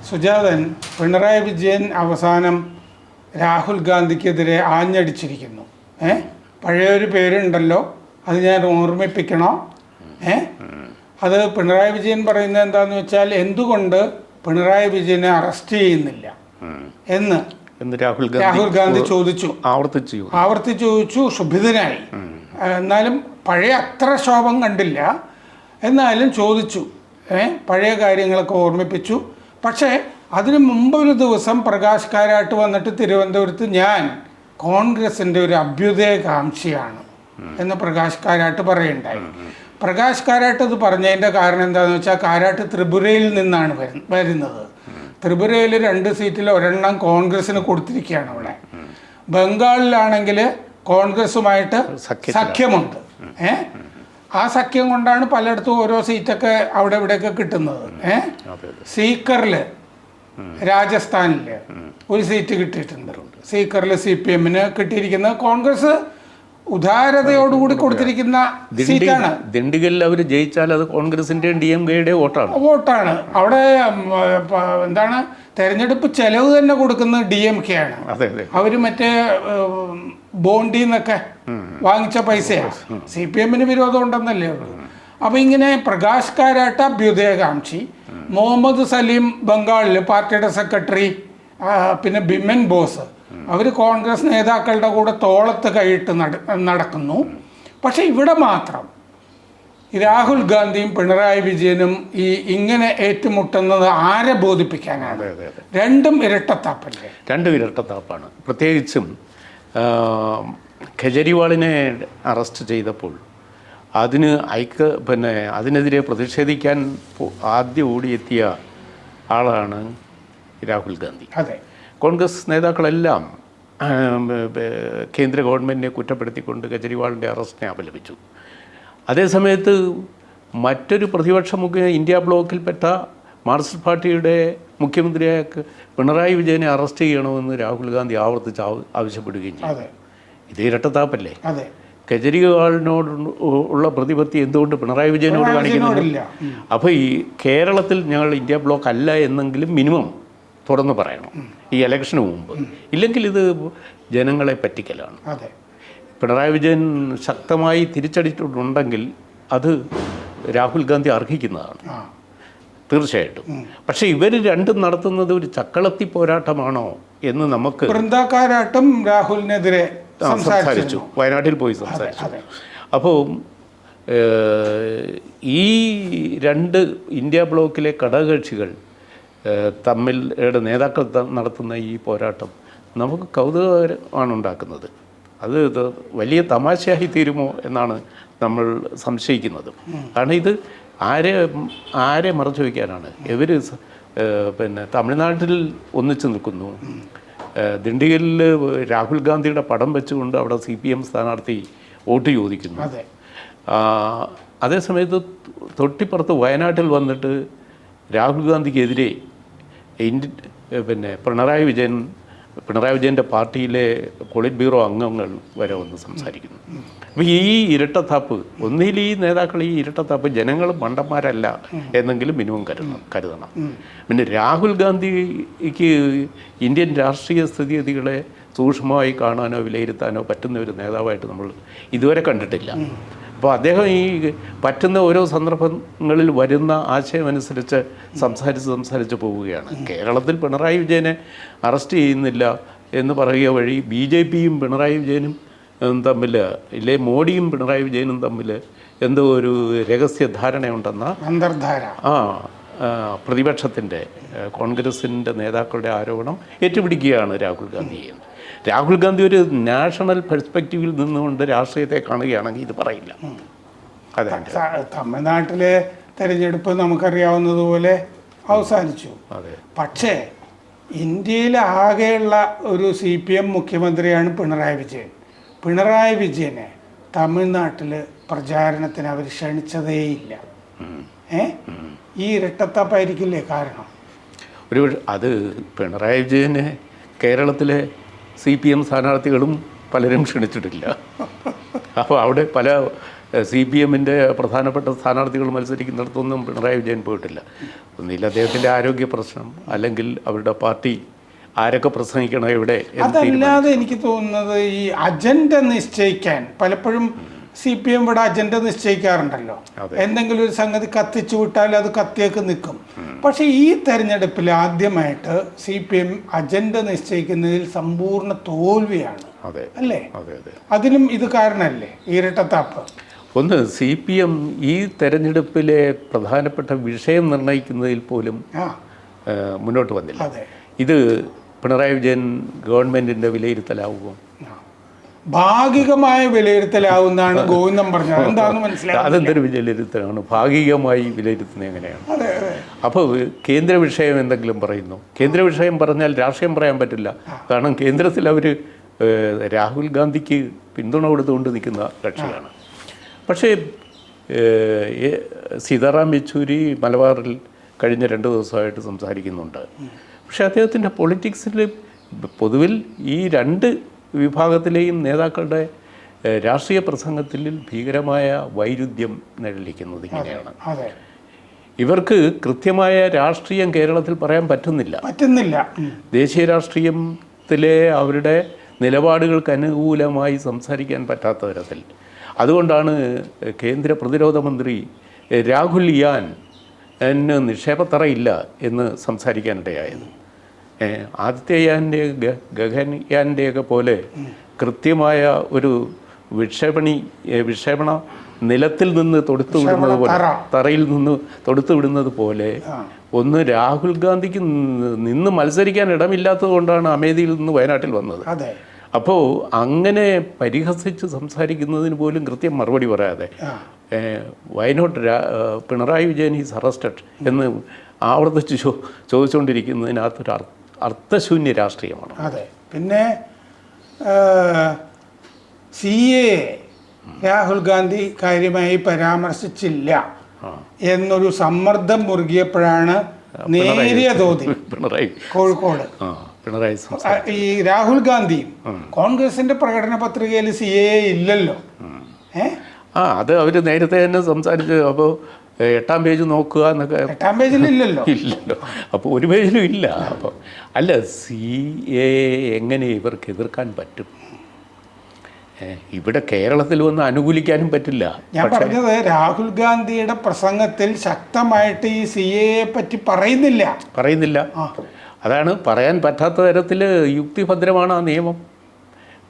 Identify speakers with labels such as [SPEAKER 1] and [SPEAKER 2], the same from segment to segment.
[SPEAKER 1] സുജാതൻ, പിണറായി വിജയൻ അവസാനം രാഹുൽ ഗാന്ധിക്കെതിരെ ആഞ്ഞടിച്ചിരിക്കുന്നു. പഴയൊരു പേരുണ്ടല്ലോ, അത് ഞാൻ ഓർമ്മിപ്പിക്കണോ? അത് പിണറായി വിജയൻ പറയുന്നത് എന്താണെന്ന് വെച്ചാൽ, എന്തുകൊണ്ട് പിണറായി വിജയനെ അറസ്റ്റ് ചെയ്യുന്നില്ല എന്ന് രാഹുൽ ഗാന്ധി ചോദിച്ചു, ആവർത്തിച്ച് ചോദിച്ചു. ക്ഷുഭിതനായി. എന്നാലും പഴയ അത്ര ശോഭം കണ്ടില്ല, എന്നാലും ചോദിച്ചു. പഴയ കാര്യങ്ങളൊക്കെ ഓർമ്മിപ്പിച്ചു. പക്ഷേ അതിന് മുമ്പൊരു ദിവസം പ്രകാശ് കാരാട്ട് വന്നിട്ട് തിരുവനന്തപുരത്ത് ഞാൻ കോൺഗ്രസിൻ്റെ ഒരു അഭ്യുദയകാംക്ഷിയാണ് എന്ന് പ്രകാശ് കാരാട്ട് പറയുണ്ടായി. പ്രകാശ് കാരാട്ട് ഇത് പറഞ്ഞതിൻ്റെ കാരണം എന്താണെന്ന് വെച്ചാൽ, കാരാട്ട് ത്രിപുരയിൽ നിന്നാണ് വരുന്നത്. ത്രിപുരയിൽ 2 സീറ്റിൽ ഒരെണ്ണം കോൺഗ്രസ്സിന് കൊടുത്തിരിക്കുകയാണ്. അവിടെ ബംഗാളിലാണെങ്കിൽ കോൺഗ്രസുമായിട്ട് സഖ്യമുണ്ട്. ആ സഖ്യം കൊണ്ടാണ് പലയിടത്തും ഓരോ സീറ്റൊക്കെ അവിടെ ഇവിടെയൊക്കെ കിട്ടുന്നത്. സീക്കറിൽ രാജസ്ഥാനിൽ ഒരു സീറ്റ് കിട്ടിയിട്ടുണ്ട്. സീക്കറിൽ CPM-ന് കിട്ടിയിരിക്കുന്നത് കോൺഗ്രസ് ഉദാരതയോടുകൂടി കൊടുത്തിരിക്കുന്ന സീറ്റാണ്.
[SPEAKER 2] ദിണ്ടിഗലിൽ അവർ ജയിച്ചാൽ അത് കോൺഗ്രസിന്റെ DMK-യുടെ വോട്ടാണ്.
[SPEAKER 1] അവിടെ എന്താണ് തെരഞ്ഞെടുപ്പ് ചെലവ് തന്നെ കൊടുക്കുന്നത് DMK ആണ്. അവർ മറ്റേ ബോണ്ടിൽ നിന്നൊക്കെ വാങ്ങിച്ച പൈസയാണ്. CPM-ന് വിരോധം ഉണ്ടെന്നല്ലേ ഉള്ളൂ. അപ്പോൾ ഇങ്ങനെ പ്രകാശ് കാരാട്ട് അഭ്യുദയകാംക്ഷി, മുഹമ്മദ് സലീം ബംഗാളിൽ പാർട്ടിയുടെ സെക്രട്ടറി, പിന്നെ ബിമൻ ബോസ്, അവർ കോൺഗ്രസ് നേതാക്കളുടെ കൂടെ തോളത്ത് കൈയിട്ട് നടക്കുന്നു. പക്ഷെ ഇവിടെ മാത്രം രാഹുൽ ഗാന്ധിയും പിണറായി വിജയനും ഇങ്ങനെ ഏറ്റുമുട്ടുന്നത് ആരെ ബോധിപ്പിക്കാനാണ്? രണ്ടും ഇരട്ടത്താപ്പല്ലേ?
[SPEAKER 2] രണ്ടും ഇരട്ടത്താപ്പാണ്. പ്രത്യേകിച്ചും കെജ്രിവാളിനെ അറസ്റ്റ് ചെയ്തപ്പോൾ അതിനെതിരെ പ്രതിഷേധിക്കാൻ ആദ്യം ഓടിയെത്തിയ ആളാണ് രാഹുൽ ഗാന്ധി.
[SPEAKER 1] അതെ.
[SPEAKER 2] കോൺഗ്രസ് നേതാക്കളെല്ലാം കേന്ദ്ര ഗവൺമെൻറ്റിനെ കുറ്റപ്പെടുത്തിക്കൊണ്ട് കെജ്രിവാളിൻ്റെ അറസ്റ്റിനെ അപലപിച്ചു. അതേസമയത്ത് മറ്റൊരു പ്രതിപക്ഷ ഇന്ത്യ ബ്ലോക്കിൽപ്പെട്ട മാർക്സിസ്റ്റ് പാർട്ടിയുടെ മുഖ്യമന്ത്രിയായ പിണറായി വിജയനെ അറസ്റ്റ് ചെയ്യണമെന്ന് രാഹുൽ ഗാന്ധി ആവർത്തിച്ച് ആവശ്യപ്പെടുകയും ചെയ്തു. ഇത് ഇരട്ടത്താപ്പല്ലേ? കെജ്രിവാളിനോട് ഉള്ള പ്രതിപത്തി എന്തുകൊണ്ട് പിണറായി വിജയനോട് കാണിക്കുന്നില്ല? അപ്പോൾ ഈ കേരളത്തിൽ ഞങ്ങൾ ഇന്ത്യ ബ്ലോക്ക് അല്ല എന്നെങ്കിലും മിനിമം തുറന്നു പറയണം ഈ ഇലക്ഷന് മുമ്പ്. ഇല്ലെങ്കിൽ ഇത് ജനങ്ങളെ പറ്റിക്കലാണ്. പിണറായി വിജയൻ ശക്തമായി തിരിച്ചടിച്ചിട്ടുണ്ടെങ്കിൽ അത് രാഹുൽ ഗാന്ധി അർഹിക്കുന്നതാണ് തീർച്ചയായിട്ടും. പക്ഷെ ഇവർ രണ്ടും നടത്തുന്നത് ഒരു ചക്കളത്തി പോരാട്ടമാണോ എന്ന് നമുക്ക്
[SPEAKER 1] വൃന്ദാക്കാരാട്ടും രാഹുലിനെതിരെ
[SPEAKER 2] സംസാരിച്ചു, വയനാട്ടിൽ പോയി സംസാരിച്ചു. അപ്പോൾ ഈ രണ്ട് ഇന്ത്യ ബ്ലോക്കിലെ ഘടകകക്ഷികൾ തമ്മിലുള്ള നേതാക്കൾ നടത്തുന്ന ഈ പോരാട്ടം നമുക്ക് കൗതുകമാണ് ഉണ്ടാക്കുന്നത്. അത് വലിയ തമാശയായി തീരുമോ എന്നാണ് നമ്മൾ സംശയിക്കുന്നത്. കാരണം ഇത് ആരെ മറച്ചു വയ്ക്കാനാണ്? ഇവർ തമിഴ്നാട്ടിൽ ഒന്നിച്ചു നിൽക്കുന്നു. ദിണ്ടിഗലിൽ രാഹുൽ ഗാന്ധിയുടെ പടം വെച്ചുകൊണ്ട് അവിടെ CPM സ്ഥാനാർത്ഥി വോട്ട് ചോദിക്കുന്നു. അതേസമയത്ത് തൊട്ടിപ്പുറത്ത് വയനാട്ടിൽ വന്നിട്ട് രാഹുൽ ഗാന്ധിക്കെതിരെ പിണറായി വിജയൻ്റെ പാർട്ടിയിലെ പോളിറ്റ് ബ്യൂറോ അംഗങ്ങൾ വരെ വന്ന് സംസാരിക്കുന്നു. അപ്പോൾ ഈ ഇരട്ടത്താപ്പ്, ഒന്നിൽ ഈ നേതാക്കൾ ഈ ഇരട്ടത്താപ്പ് ജനങ്ങൾ മണ്ടന്മാരല്ല എന്നെങ്കിലും മിനിമം കരുതണം. പിന്നെ രാഹുൽ ഗാന്ധിക്ക് ഇന്ത്യൻ രാഷ്ട്രീയ സ്ഥിതിഗതികളെ സൂക്ഷ്മമായി കാണാനോ വിലയിരുത്താനോ പറ്റുന്ന ഒരു നേതാവായിട്ട് നമ്മൾ ഇതുവരെ കണ്ടിട്ടില്ല. അപ്പോൾ അദ്ദേഹം ഈ പറ്റുന്ന ഓരോ സന്ദർഭങ്ങളിൽ വരുന്ന ആശയമനുസരിച്ച് സംസാരിച്ച് പോവുകയാണ്. കേരളത്തിൽ പിണറായി വിജയനെ അറസ്റ്റ് ചെയ്യുന്നില്ല എന്ന് പറയുക വഴി BJP-യും പിണറായി വിജയനും തമ്മിൽ, ഇല്ലേ മോഡിയും പിണറായി വിജയനും തമ്മിൽ എന്തോ ഒരു രഹസ്യ ധാരണയുണ്ടെന്ന
[SPEAKER 1] അന്തർധാര
[SPEAKER 2] പ്രതിപക്ഷത്തിൻ്റെ കോൺഗ്രസിൻ്റെ നേതാക്കളുടെ ആരോപണം ഏറ്റുപിടിക്കുകയാണ് രാഹുൽ ഗാന്ധി ചെയ്യുന്നത്. രാഹുൽ ഗാന്ധി ഒരു നാഷണൽ പെർസ്പെക്റ്റീവിൽ നിന്നുകൊണ്ട് രാഷ്ട്രീയത്തെ കാണുകയാണെങ്കിൽ ഇത് പറയില്ല.
[SPEAKER 1] അതെ, തമിഴ്നാട്ടിലെ തെരഞ്ഞെടുപ്പ് നമുക്കറിയാവുന്നതുപോലെ അവസാനിച്ചു. പക്ഷേ ഇന്ത്യയിലെ ആകെയുള്ള ഒരു CPM മുഖ്യമന്ത്രിയാണ് പിണറായി വിജയൻ. പിണറായി വിജയനെ തമിഴ്നാട്ടിൽ പ്രചാരണത്തിന് അവർ ക്ഷണിച്ചതേയില്ല. ഈ ഇരട്ടത്താപ്പായിരിക്കില്ലേ കാരണം?
[SPEAKER 2] അത് പിണറായി വിജയനെ കേരളത്തിലെ CPM സ്ഥാനാർത്ഥികളും പലരും ക്ഷണിച്ചിട്ടില്ല. അപ്പോൾ അവിടെ പല CPM-ൻ്റെ പ്രധാനപ്പെട്ട സ്ഥാനാർത്ഥികൾ മത്സരിക്കുന്നിടത്തൊന്നും പിണറായി വിജയൻ പോയിട്ടില്ല. ഒന്നില്ല അദ്ദേഹത്തിൻ്റെ ആരോഗ്യ പ്രശ്നം, അല്ലെങ്കിൽ അവരുടെ പാർട്ടി ആരൊക്കെ പ്രസംഗിക്കണം ഇവിടെ.
[SPEAKER 1] അതല്ലാതെ എനിക്ക് തോന്നുന്നത് ഈ അജണ്ട നിശ്ചയിക്കാൻ പലപ്പോഴും CPM ഇവിടെ അജണ്ട നിശ്ചയിക്കാറുണ്ടല്ലോ. എന്തെങ്കിലും ഒരു സംഗതി കത്തിച്ചു വിട്ടാൽ അത് കത്തിയേക്ക് നിൽക്കും. പക്ഷെ ഈ തെരഞ്ഞെടുപ്പിൽ ആദ്യമായിട്ട് CPM അജണ്ട നിശ്ചയിക്കുന്നതിൽ സമ്പൂർണ്ണ തോൽവിയാണ്, അല്ലേ? അതിനും ഇത് കാരണമല്ലേ ഇരട്ടത്താപ്പ്?
[SPEAKER 2] ഒന്ന്, CPM ഈ തെരഞ്ഞെടുപ്പിലെ പ്രധാനപ്പെട്ട വിഷയം നിർണ്ണയിക്കുന്നതിൽ പോലും മുന്നോട്ട് വന്നില്ല. ഇത് പിണറായി വിജയൻ ഗവൺമെന്റിന്റെ വിലയിരുത്തലാവുമോ?
[SPEAKER 1] ഭാഗികമായ വിലയിരുത്തലാവുന്നതാണ് ഗോവിന്ദൻ പറഞ്ഞത്. എന്താണെന്ന് മനസ്സിലായി.
[SPEAKER 2] അതെന്തൊരു വിലയിരുത്തലാണ്? ഭാഗികമായി വിലയിരുത്തുന്നത് എങ്ങനെയാണ്? അപ്പോൾ കേന്ദ്ര വിഷയം എന്തെങ്കിലും പറയുന്നു. കേന്ദ്ര വിഷയം പറഞ്ഞാൽ രാഷ്ട്രീയം പറയാൻ പറ്റില്ല. കാരണം കേന്ദ്രത്തിൽ അവർ രാഹുൽ ഗാന്ധിക്ക് പിന്തുണ കൊടുത്തുകൊണ്ട് നിൽക്കുന്ന കക്ഷിയാണ്. പക്ഷേ സീതാറാം യെച്ചൂരി മലബാറിൽ കഴിഞ്ഞ 2 ദിവസമായിട്ട് സംസാരിക്കുന്നുണ്ട്. പക്ഷേ അദ്ദേഹത്തിൻ്റെ പൊളിറ്റിക്സിൽ പൊതുവിൽ ഈ 2 വിഭാഗത്തിലെയും നേതാക്കളുടെ രാഷ്ട്രീയ പ്രസംഗത്തിൽ ഭീകരമായ വൈരുദ്ധ്യം നിഴലിക്കുന്നത് ഇങ്ങനെയാണ്. ഇവർക്ക് കൃത്യമായ രാഷ്ട്രീയം കേരളത്തിൽ പറയാൻ പറ്റുന്നില്ല. ദേശീയ രാഷ്ട്രീയത്തിലെ അവരുടെ നിലപാടുകൾക്ക് അനുകൂലമായി സംസാരിക്കാൻ പറ്റാത്ത തരത്തിൽ. അതുകൊണ്ടാണ് കേന്ദ്ര പ്രതിരോധ മന്ത്രി രാഹുൽ യാൻ എന്നെ നിക്ഷേപത്തറയില്ല എന്ന് സംസാരിക്കാനിടയായത്. ആദിത്യയാൻ്റെ ഗഗൻയാൻ്റെയൊക്കെ പോലെ കൃത്യമായ ഒരു വിക്ഷേപണ നിലത്തിൽ നിന്ന് തൊടുത്തു വിടുന്നത് പോലെ, തറയിൽ നിന്ന് തൊടുത്തു വിടുന്നത് പോലെ ഒന്ന് രാഹുൽ ഗാന്ധിക്ക് നിന്ന് മത്സരിക്കാൻ ഇടമില്ലാത്തത് കൊണ്ടാണ് അമേഠിയിൽ നിന്ന് വയനാട്ടിൽ വന്നത്. അപ്പോൾ അങ്ങനെ പരിഹസിച്ച് സംസാരിക്കുന്നതിന് പോലും കൃത്യം മറുപടി പറയാതെ why not Pinarayi Vijayan is arrested എന്ന് ആവർത്തിച്ച് ചോദിച്ചുകൊണ്ടിരിക്കുന്നതിനകത്തൊരു അർത്ഥശൂന്യ രാഷ്ട്രീയമാണ്.
[SPEAKER 1] അതെ. പിന്നെ CAA രാഹുൽ ഗാന്ധി കാര്യമായി പരാമർശിച്ചില്ല എന്നൊരു സമ്മർദ്ദം മുറുകിയപ്പോഴാണ് നേരിയ തോതിൽ കോഴിക്കോട് ഈ രാഹുൽ ഗാന്ധിയും കോൺഗ്രസിന്റെ പ്രകടന പത്രികയിൽ CAA ഇല്ലല്ലോ.
[SPEAKER 2] അത് അവർ നേരത്തെ തന്നെ സംസാരിച്ചു. അപ്പോൾ 8ാം പേജ് നോക്കുക എന്നൊക്കെ.
[SPEAKER 1] 8ാം പേജിലില്ലല്ലോ.
[SPEAKER 2] അപ്പോൾ ഒരു പേജിലും ഇല്ല. അപ്പോൾ അല്ല, CAA എങ്ങനെ ഇവർക്ക് എതിർക്കാൻ പറ്റും? ഇവിടെ കേരളത്തിൽ വന്ന് അനുകൂലിക്കാനും പറ്റില്ല.
[SPEAKER 1] ഞാൻ പറഞ്ഞത് രാഹുൽ ഗാന്ധിയുടെ പ്രസംഗത്തിൽ ശക്തമായിട്ട് ഈ CAA പറ്റി പറയുന്നില്ല.
[SPEAKER 2] അതാണ് പറയാൻ പറ്റാത്ത തരത്തിൽ യുക്തിഭദ്രമാണ് ആ നിയമം.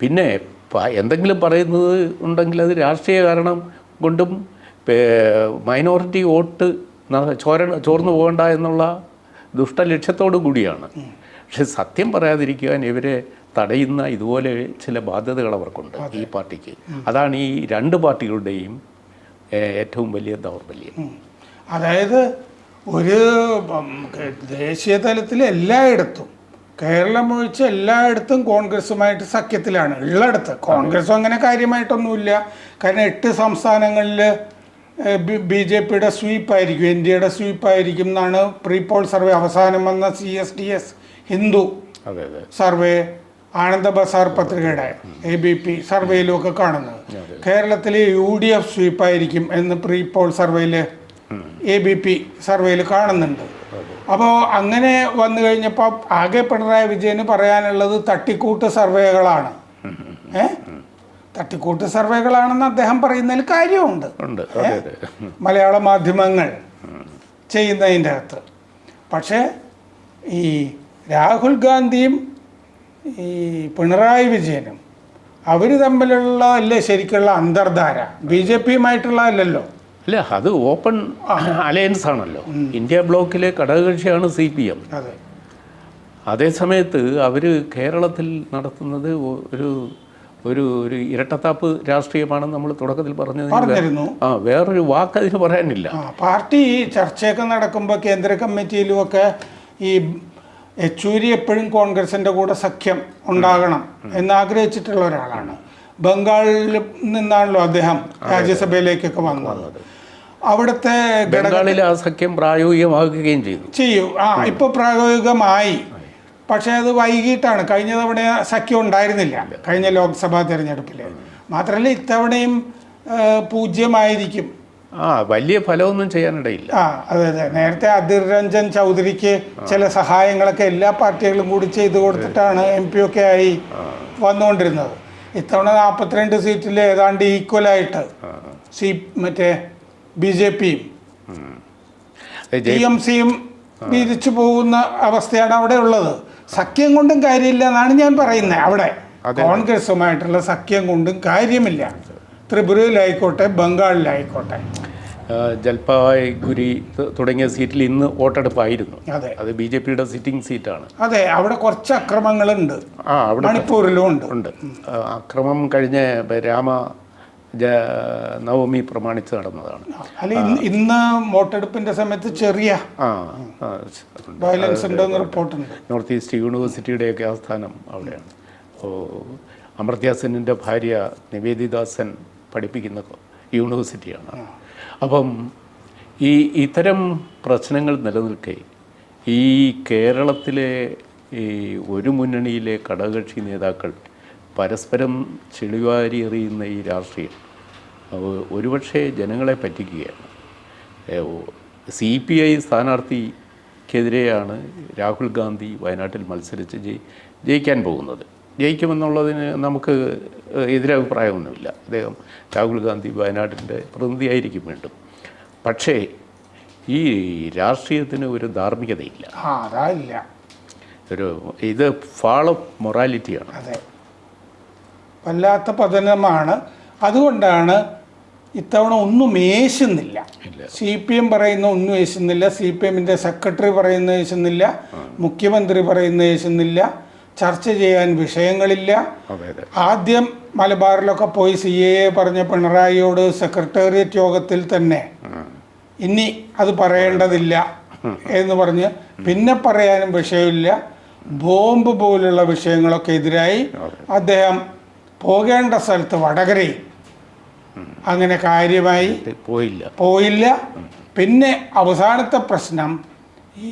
[SPEAKER 2] പിന്നെ എന്തെങ്കിലും പറയുന്നത് ഉണ്ടെങ്കിൽ അത് രാഷ്ട്രീയ കാരണം കൊണ്ടും മൈനോറിറ്റി വോട്ട് ചോർന്നു പോകണ്ട എന്നുള്ള ദുഷ്ടലക്ഷ്യത്തോടു കൂടിയാണ്. പക്ഷെ സത്യം പറയാതിരിക്കാൻ ഇവരെ തടയുന്ന ഇതുപോലെ ചില ബാധ്യതകൾ അവർക്കുണ്ട് ഈ പാർട്ടിക്ക്. അതാണ് ഈ 2 പാർട്ടികളുടെയും ഏറ്റവും വലിയ ദൗർബല്യം.
[SPEAKER 1] അതായത് ഒരു ദേശീയ തലത്തിൽ എല്ലായിടത്തും, കേരളം ഒഴിച്ച് എല്ലായിടത്തും കോൺഗ്രസുമായിട്ട് സഖ്യത്തിലാണ് ഉള്ളിടത്ത്. കോൺഗ്രസും അങ്ങനെ കാര്യമായിട്ടൊന്നുമില്ല. കാരണം 8 സംസ്ഥാനങ്ങളിൽ BJPയുടെ സ്വീപ്പായിരിക്കും, NDAയുടെ സ്വീപ്പായിരിക്കും എന്നാണ് പ്രീപോൾ സർവേ അവസാനം വന്ന CSDS ഹിന്ദു സർവേ, ആനന്ദ ബസാർ പത്രികയുടെ ABP സർവേയിലുമൊക്കെ കാണുന്നത്. കേരളത്തിൽ UDF സ്വീപ്പായിരിക്കും എന്ന് പ്രീപോൾ സർവേയിൽ ABP സർവേയിൽ കാണുന്നുണ്ട്. അപ്പോൾ അങ്ങനെ വന്നു കഴിഞ്ഞപ്പോൾ ആകെ പിണറായി വിജയന് പറയാനുള്ളത് തട്ടിക്കൂട്ട് സർവേകളാണ്. തട്ടിക്കൂട്ട് സർവേകളാണെന്ന് അദ്ദേഹം പറയുന്നതിൽ കാര്യമുണ്ട്. മലയാള മാധ്യമങ്ങൾ ചെയ്യുന്നതിൻ്റെ അകത്ത്. പക്ഷേ ഈ രാഹുൽ ഗാന്ധിയും ഈ പിണറായി വിജയനും അവർ തമ്മിലുള്ള അല്ലേ ശരിക്കുള്ള അന്തർധാര? BJPയുമായിട്ടുള്ള അല്ലല്ലോ.
[SPEAKER 2] അല്ല, അത് ഓപ്പൺ അലയൻസ് ആണല്ലോ. ഇന്ത്യ ബ്ലോക്കിലെ ഘടകകക്ഷിയാണ് CPM. അതേസമയത്ത് അവർ കേരളത്തിൽ നടത്തുന്നത് ഒരു ഒരു ഒരു ഇരട്ടത്താപ്പ് രാഷ്ട്രീയമാണെന്ന് നമ്മൾ തുടക്കത്തിൽ പറഞ്ഞിരുന്നു. വേറൊരു വാക്ക് അതിന് പറയാനില്ല.
[SPEAKER 1] പാർട്ടി ചർച്ചയൊക്കെ നടക്കുമ്പോൾ കേന്ദ്ര കമ്മിറ്റിയിലുമൊക്കെ ഈ യെച്ചൂരി എപ്പോഴും കോൺഗ്രസിൻ്റെ കൂടെ സഖ്യം ഉണ്ടാകണം എന്നാഗ്രഹിച്ചിട്ടുള്ള ഒരാളാണ്. ബംഗാളിൽ നിന്നാണല്ലോ അദ്ദേഹം രാജ്യസഭയിലേക്കൊക്കെ വന്നത്. അവിടുത്തെ
[SPEAKER 2] ബംഗാളിൽ ആ സഖ്യം പ്രായോഗികമാക്കുകയും
[SPEAKER 1] ചെയ്യും. ഇപ്പോൾ പ്രായോഗികമായി. പക്ഷേ അത് വൈകിട്ടാണ്. കഴിഞ്ഞ തവണ സഖ്യം ഉണ്ടായിരുന്നില്ല കഴിഞ്ഞ ലോക്സഭാ തിരഞ്ഞെടുപ്പിൽ. മാത്രമല്ല ഇത്തവണയും പൂജ്യമായിരിക്കും.
[SPEAKER 2] വലിയ ഫലമൊന്നും ചെയ്യാനിടയില്ല.
[SPEAKER 1] അതെ. നേരത്തെ അധിർ രഞ്ജൻ ചൗധരിക്ക് ചില സഹായങ്ങളൊക്കെ എല്ലാ പാർട്ടികളും കൂടി ചെയ്തു കൊടുത്തിട്ടാണ് MP ഒക്കെ ആയി വന്നുകൊണ്ടിരുന്നത്. ഇത്തവണ 42 സീറ്റിൽ ഏതാണ്ട് ഈക്വലായിട്ട് മറ്റേ BJPയും TMCയും വീതിച്ചു പോകുന്ന അവസ്ഥയാണ് അവിടെ ഉള്ളത്. സഖ്യം കൊണ്ടും കാര്യമില്ല എന്നാണ് ഞാൻ പറയുന്നത്. അവിടെ കോൺഗ്രസുമായിട്ടുള്ള സഖ്യം കൊണ്ടും കാര്യമില്ല. ത്രിപുരയിലായിക്കോട്ടെ, ബംഗാളിലായിക്കോട്ടെ.
[SPEAKER 2] ജൽപായ്ഗുരി തുടങ്ങിയ സീറ്റിൽ ഇന്ന് വോട്ടെടുപ്പായിരുന്നു. അത് BJPയുടെ സിറ്റിംഗ് സീറ്റാണ്.
[SPEAKER 1] അതെ, അവിടെ കുറച്ച് അക്രമങ്ങളുണ്ട്. മണിപ്പൂരിലും ഉണ്ട്.
[SPEAKER 2] അക്രമം കഴിഞ്ഞ നവമി പ്രമാണിച്ച് നടന്നതാണ്.
[SPEAKER 1] അല്ല, ഇന്ന് വോട്ടെടുപ്പിന്റെ സമയത്ത് ചെറിയ വയലൻസ് ഉണ്ടെന്ന് റിപ്പോർട്ടുണ്ട്.
[SPEAKER 2] നോർത്ത് ഈസ്റ്റ് യൂണിവേഴ്സിറ്റിയുടെയൊക്കെ ആസ്ഥാനം അവിടെയാണ്. അമർത്യ സെന്നിൻ്റെ ഭാര്യ നിവേദിത സെൻ പഠിപ്പിക്കുന്ന യൂണിവേഴ്സിറ്റിയാണ്. അപ്പം ഇത്തരം പ്രശ്നങ്ങൾ നിലനിൽക്കെ ഈ കേരളത്തിലെ ഈ ഒരു മുന്നണിയിലെ ഘടകകക്ഷി നേതാക്കൾ പരസ്പരം ചെളിവാരി എറിയുന്ന ഈ രാഷ്ട്രീയം ഒരുപക്ഷെ ജനങ്ങളെ പറ്റിക്കുകയാണ്. CPI സ്ഥാനാർത്ഥിക്കെതിരെയാണ് രാഹുൽ ഗാന്ധി വയനാട്ടിൽ മത്സരിച്ച് ജയിക്കാൻ പോകുന്നത്. ജയിക്കുമെന്നുള്ളതിന് നമുക്ക് എതിരഭിപ്രായമൊന്നുമില്ല. അദ്ദേഹം രാഹുൽ ഗാന്ധി വയനാട്ടിൻ്റെ പ്രതിനിധിയായിരിക്കും വീണ്ടും. പക്ഷേ ഈ രാഷ്ട്രീയത്തിന് ഒരു ധാർമ്മികതയില്ല. ഇത് ഫാൾ ഓഫ് മൊറാലിറ്റിയാണ്.
[SPEAKER 1] അതെ, വല്ലാത്ത പതനമാണ്. അതുകൊണ്ടാണ് ഇത്തവണ ഒന്നും ഏശുന്നില്ല. CPM പറയുന്ന ഒന്നും ഏശുന്നില്ല, CPMൻ്റെ സെക്രട്ടറി പറയുന്ന ഏശുന്നില്ല, മുഖ്യമന്ത്രി പറയുന്ന ഏശുന്നില്ല, ചർച്ച ചെയ്യാൻ വിഷയങ്ങളില്ല. ആദ്യം മലബാറിലൊക്കെ പോയി CAA പറഞ്ഞ പിണറായിയോട് സെക്രട്ടേറിയറ്റ് യോഗത്തിൽ തന്നെ ഇനി അത് പറയേണ്ടതില്ല എന്ന് പറഞ്ഞ് പിന്നെ പറയാനും വിഷയമില്ല. ബോംബ് പോലുള്ള വിഷയങ്ങളൊക്കെ എതിരായി അദ്ദേഹം പോകേണ്ട സ്ഥലത്ത് വടകരയിൽ അങ്ങനെ കാര്യമായി പോയില്ല. പിന്നെ അവസാനത്തെ പ്രശ്നം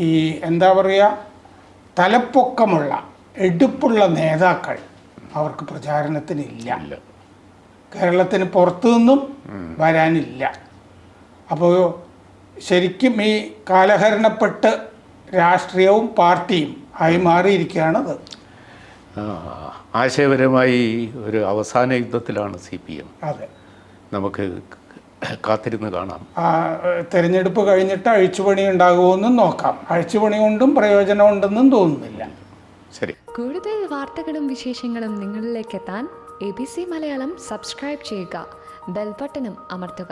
[SPEAKER 1] ഈ എന്താ പറയുക, തലപ്പൊക്കമുള്ള എടുപ്പുള്ള നേതാക്കൾ അവർക്ക് പ്രചാരണത്തിനില്ല. കേരളത്തിന് പുറത്തു നിന്നും വരാനില്ല. അപ്പോൾ ശരിക്കും ഈ കാലഹരണപ്പെട്ട് രാഷ്ട്രീയവും പാർട്ടിയും ആയി മാറിയിരിക്കുകയാണത്.
[SPEAKER 2] ആശയപരമായി ഒരു അവസാന യുദ്ധത്തിലാണ് CPM.
[SPEAKER 1] അതെ,
[SPEAKER 2] നമുക്ക് കാത്തിരുന്ന് കാണാം.
[SPEAKER 1] തെരഞ്ഞെടുപ്പ് കഴിഞ്ഞിട്ട് അഴിച്ചുപണി ഉണ്ടാകുമെന്നും നോക്കാം. അഴിച്ചുപണി കൊണ്ടും പ്രയോജനമുണ്ടെന്നും തോന്നുന്നില്ല.
[SPEAKER 2] ശരി.
[SPEAKER 3] കൂടുതൽ വാർത്തകളും വിശേഷങ്ങളും നിങ്ങളിലേക്ക് എത്താൻ ABC മലയാളം സബ്സ്ക്രൈബ് ചെയ്യുക, ബെൽ ബട്ടണും അമർത്തുക.